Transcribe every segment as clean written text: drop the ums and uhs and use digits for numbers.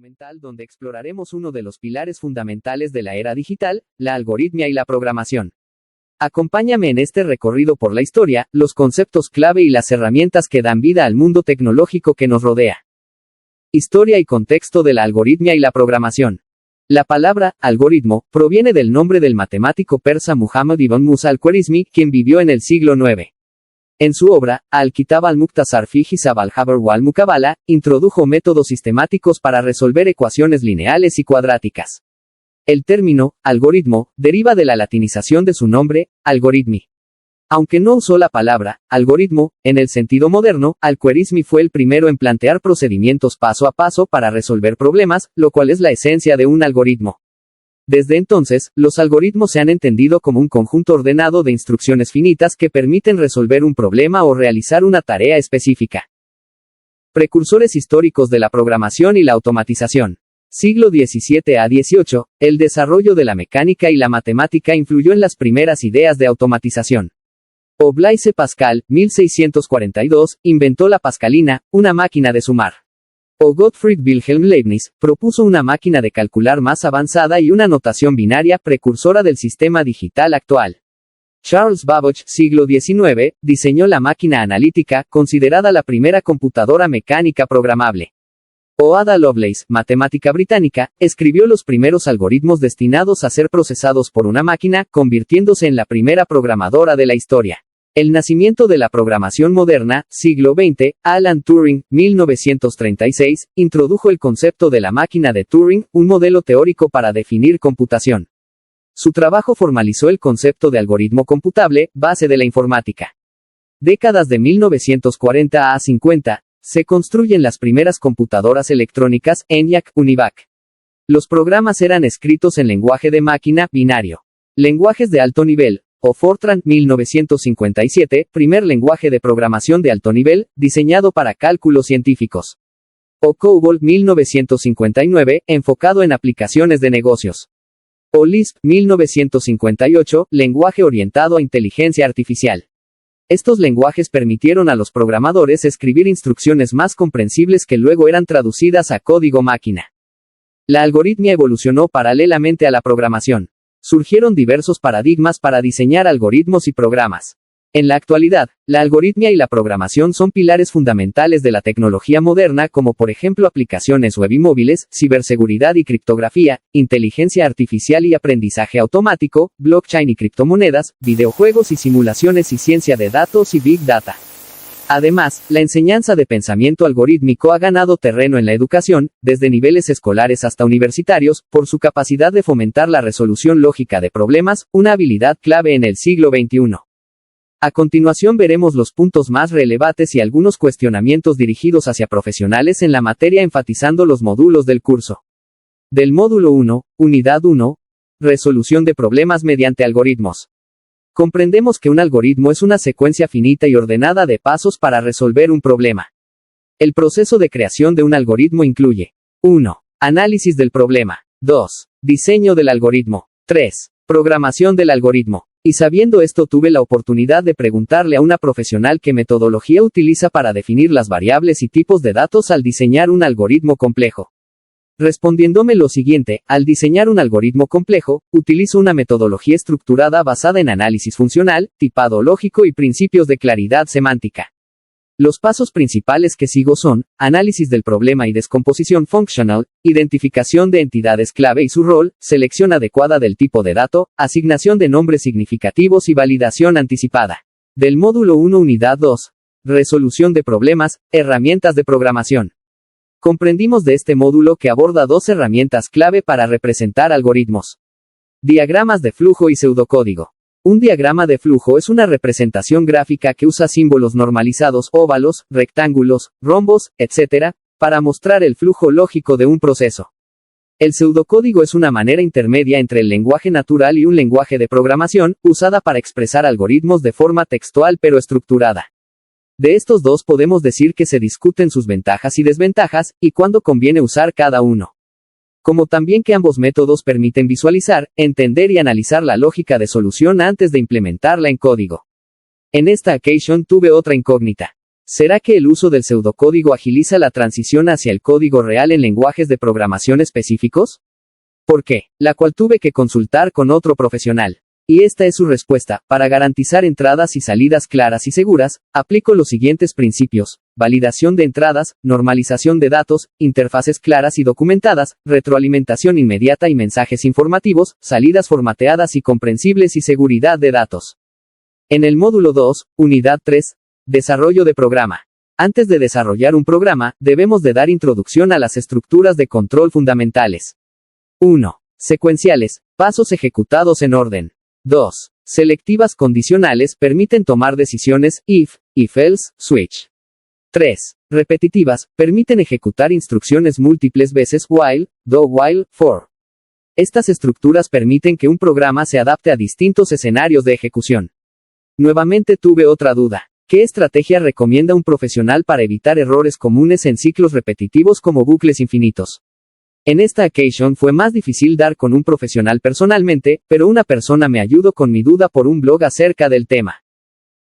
documental donde exploraremos uno de los pilares fundamentales de la era digital, la algoritmia y la programación. Acompáñame en este recorrido por la historia, los conceptos clave y las herramientas que dan vida al mundo tecnológico que nos rodea. Historia y contexto de la algoritmia y la programación. La palabra algoritmo proviene del nombre del matemático persa Muhammad ibn Musa al-Khwarizmi, quien vivió en el siglo IX. En su obra, Al-Kitab al-Mukhtasar fi Hisab al-Jabr wal-Muqabala, introdujo métodos sistemáticos para resolver ecuaciones lineales y cuadráticas. El término, algoritmo, deriva de la latinización de su nombre, algoritmi. Aunque no usó la palabra, algoritmo, en el sentido moderno, al-Khwarizmi fue el primero en plantear procedimientos paso a paso para resolver problemas, lo cual es la esencia de un algoritmo. Desde entonces, los algoritmos se han entendido como un conjunto ordenado de instrucciones finitas que permiten resolver un problema o realizar una tarea específica. Precursores históricos de la programación y la automatización. Siglo XVII a XVIII, el desarrollo de la mecánica y la matemática influyó en las primeras ideas de automatización. Blaise Pascal, 1642, inventó la pascalina, una máquina de sumar. Gottfried Wilhelm Leibniz propuso una máquina de calcular más avanzada y una notación binaria precursora del sistema digital actual. Charles Babbage, siglo XIX, diseñó la máquina analítica, considerada la primera computadora mecánica programable. Ada Lovelace, matemática británica, escribió los primeros algoritmos destinados a ser procesados por una máquina, convirtiéndose en la primera programadora de la historia. El nacimiento de la programación moderna, siglo XX, Alan Turing, 1936, introdujo el concepto de la máquina de Turing, un modelo teórico para definir computación. Su trabajo formalizó el concepto de algoritmo computable, base de la informática. Décadas de 1940 a 50, se construyen las primeras computadoras electrónicas, ENIAC, UNIVAC. Los programas eran escritos en lenguaje de máquina, binario. Lenguajes de alto nivel. Fortran, 1957, primer lenguaje de programación de alto nivel, diseñado para cálculos científicos. COBOL, 1959, enfocado en aplicaciones de negocios. Lisp, 1958, lenguaje orientado a inteligencia artificial. Estos lenguajes permitieron a los programadores escribir instrucciones más comprensibles que luego eran traducidas a código máquina. La algoritmia evolucionó paralelamente a la programación. Surgieron diversos paradigmas para diseñar algoritmos y programas. En la actualidad, la algoritmia y la programación son pilares fundamentales de la tecnología moderna, como por ejemplo aplicaciones web y móviles, ciberseguridad y criptografía, inteligencia artificial y aprendizaje automático, blockchain y criptomonedas, videojuegos y simulaciones y ciencia de datos y big data. Además, la enseñanza de pensamiento algorítmico ha ganado terreno en la educación, desde niveles escolares hasta universitarios, por su capacidad de fomentar la resolución lógica de problemas, una habilidad clave en el siglo XXI. A continuación veremos los puntos más relevantes y algunos cuestionamientos dirigidos hacia profesionales en la materia, enfatizando los módulos del curso. Del módulo 1, Unidad 1, Resolución de problemas mediante algoritmos. Comprendemos que un algoritmo es una secuencia finita y ordenada de pasos para resolver un problema. El proceso de creación de un algoritmo incluye 1. Análisis del problema. 2. Diseño del algoritmo. 3. Programación del algoritmo. Y sabiendo esto, tuve la oportunidad de preguntarle a una profesional qué metodología utiliza para definir las variables y tipos de datos al diseñar un algoritmo complejo. Respondiéndome lo siguiente: al diseñar un algoritmo complejo, utilizo una metodología estructurada basada en análisis funcional, tipado lógico y principios de claridad semántica. Los pasos principales que sigo son: análisis del problema y descomposición functional, identificación de entidades clave y su rol, selección adecuada del tipo de dato, asignación de nombres significativos y validación anticipada. Del módulo 1, Unidad 2. Resolución de problemas, herramientas de programación. Comprendimos de este módulo que aborda dos herramientas clave para representar algoritmos. Diagramas de flujo y pseudocódigo. Un diagrama de flujo es una representación gráfica que usa símbolos normalizados, óvalos, rectángulos, rombos, etc., para mostrar el flujo lógico de un proceso. El pseudocódigo es una manera intermedia entre el lenguaje natural y un lenguaje de programación, usada para expresar algoritmos de forma textual pero estructurada. De estos dos podemos decir que se discuten sus ventajas y desventajas, y cuándo conviene usar cada uno. Como también que ambos métodos permiten visualizar, entender y analizar la lógica de solución antes de implementarla en código. En esta ocasión tuve otra incógnita. ¿Será que el uso del pseudocódigo agiliza la transición hacia el código real en lenguajes de programación específicos? ¿Por qué? La cual tuve que consultar con otro profesional. Y esta es su respuesta: para garantizar entradas y salidas claras y seguras, aplico los siguientes principios: validación de entradas, normalización de datos, interfaces claras y documentadas, retroalimentación inmediata y mensajes informativos, salidas formateadas y comprensibles y seguridad de datos. En el módulo 2, unidad 3, desarrollo de programa. Antes de desarrollar un programa, debemos de dar introducción a las estructuras de control fundamentales. 1. Secuenciales, pasos ejecutados en orden. 2. Selectivas condicionales, permiten tomar decisiones, if else, switch. 3. Repetitivas, permiten ejecutar instrucciones múltiples veces, while, do while, for. Estas estructuras permiten que un programa se adapte a distintos escenarios de ejecución. Nuevamente tuve otra duda. ¿Qué estrategia recomienda un profesional para evitar errores comunes en ciclos repetitivos como bucles infinitos? En esta ocasión fue más difícil dar con un profesional personalmente, pero una persona me ayudó con mi duda por un blog acerca del tema.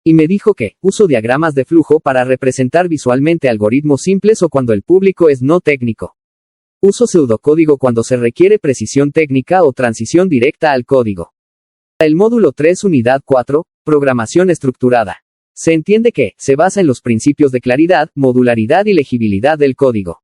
Y me dijo que, uso diagramas de flujo para representar visualmente algoritmos simples o cuando el público es no técnico. Uso pseudocódigo cuando se requiere precisión técnica o transición directa al código. El módulo 3, unidad 4, programación estructurada. Se entiende que, se basa en los principios de claridad, modularidad y legibilidad del código.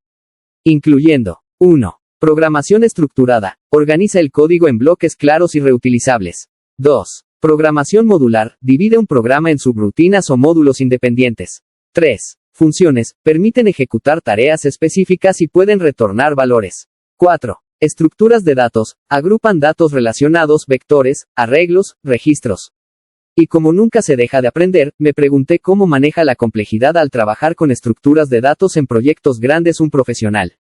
Incluyendo: 1. Programación estructurada. Organiza el código en bloques claros y reutilizables. 2. Programación modular. Divide un programa en subrutinas o módulos independientes. 3. Funciones. Permiten ejecutar tareas específicas y pueden retornar valores. 4. Estructuras de datos. Agrupan datos relacionados, vectores, arreglos, registros. Y como nunca se deja de aprender, me pregunté cómo maneja la complejidad al trabajar con estructuras de datos en proyectos grandes un profesional.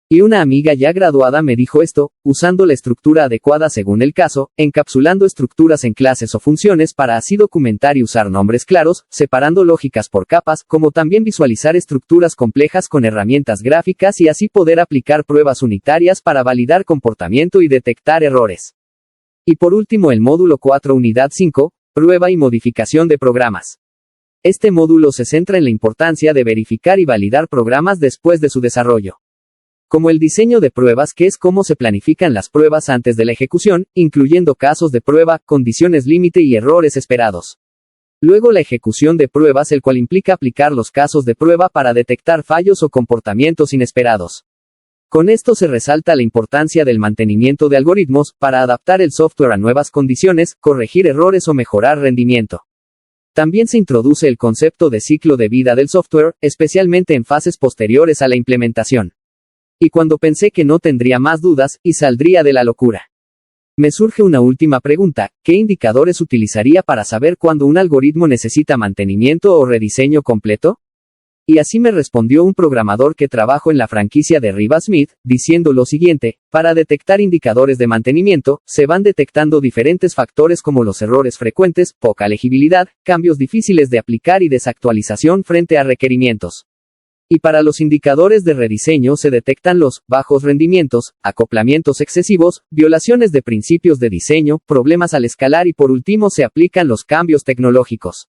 Y una amiga ya graduada me dijo esto: usando la estructura adecuada según el caso, encapsulando estructuras en clases o funciones para así documentar y usar nombres claros, separando lógicas por capas, como también visualizar estructuras complejas con herramientas gráficas y así poder aplicar pruebas unitarias para validar comportamiento y detectar errores. Y por último el módulo 4, unidad 5, prueba y modificación de programas. Este módulo se centra en la importancia de verificar y validar programas después de su desarrollo. Como el diseño de pruebas, que es cómo se planifican las pruebas antes de la ejecución, incluyendo casos de prueba, condiciones límite y errores esperados. Luego la ejecución de pruebas, el cual implica aplicar los casos de prueba para detectar fallos o comportamientos inesperados. Con esto se resalta la importancia del mantenimiento de algoritmos, para adaptar el software a nuevas condiciones, corregir errores o mejorar rendimiento. También se introduce el concepto de ciclo de vida del software, especialmente en fases posteriores a la implementación. Y cuando pensé que no tendría más dudas, y saldría de la locura, me surge una última pregunta: ¿qué indicadores utilizaría para saber cuándo un algoritmo necesita mantenimiento o rediseño completo? Y así me respondió un programador que trabajó en la franquicia de Riva Smith, diciendo lo siguiente: para detectar indicadores de mantenimiento, se van detectando diferentes factores como los errores frecuentes, poca legibilidad, cambios difíciles de aplicar y desactualización frente a requerimientos. Y para los indicadores de rediseño se detectan los bajos rendimientos, acoplamientos excesivos, violaciones de principios de diseño, problemas al escalar y por último se aplican los cambios tecnológicos.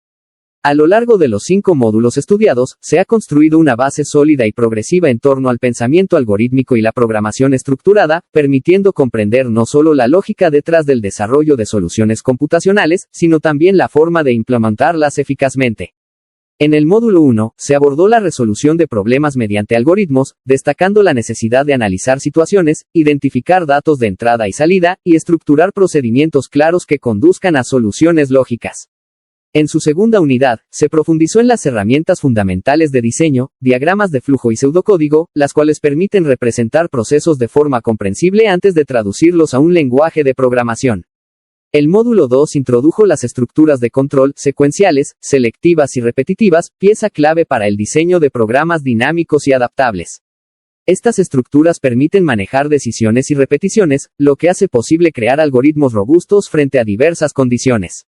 A lo largo de los 5 módulos estudiados, se ha construido una base sólida y progresiva en torno al pensamiento algorítmico y la programación estructurada, permitiendo comprender no solo la lógica detrás del desarrollo de soluciones computacionales, sino también la forma de implementarlas eficazmente. En el módulo 1, se abordó la resolución de problemas mediante algoritmos, destacando la necesidad de analizar situaciones, identificar datos de entrada y salida, y estructurar procedimientos claros que conduzcan a soluciones lógicas. En su segunda unidad, se profundizó en las herramientas fundamentales de diseño, diagramas de flujo y pseudocódigo, las cuales permiten representar procesos de forma comprensible antes de traducirlos a un lenguaje de programación. El módulo 2 introdujo las estructuras de control, secuenciales, selectivas y repetitivas, pieza clave para el diseño de programas dinámicos y adaptables. Estas estructuras permiten manejar decisiones y repeticiones, lo que hace posible crear algoritmos robustos frente a diversas condiciones.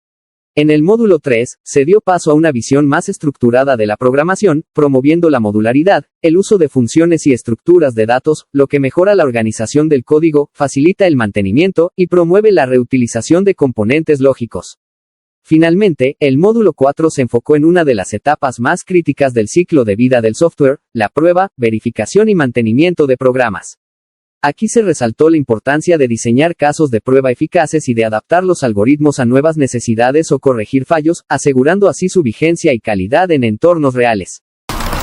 En el módulo 3, se dio paso a una visión más estructurada de la programación, promoviendo la modularidad, el uso de funciones y estructuras de datos, lo que mejora la organización del código, facilita el mantenimiento, y promueve la reutilización de componentes lógicos. Finalmente, el módulo 4 se enfocó en una de las etapas más críticas del ciclo de vida del software, la prueba, verificación y mantenimiento de programas. Aquí se resaltó la importancia de diseñar casos de prueba eficaces y de adaptar los algoritmos a nuevas necesidades o corregir fallos, asegurando así su vigencia y calidad en entornos reales.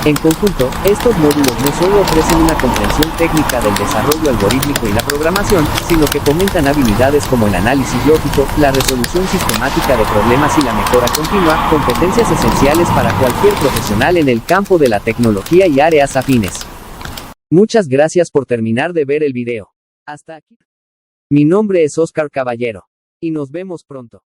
En conjunto, estos módulos no solo ofrecen una comprensión técnica del desarrollo algorítmico y la programación, sino que fomentan habilidades como el análisis lógico, la resolución sistemática de problemas y la mejora continua, competencias esenciales para cualquier profesional en el campo de la tecnología y áreas afines. Muchas gracias por terminar de ver el video. Hasta aquí. Mi nombre es Oscar Caballero. Y nos vemos pronto.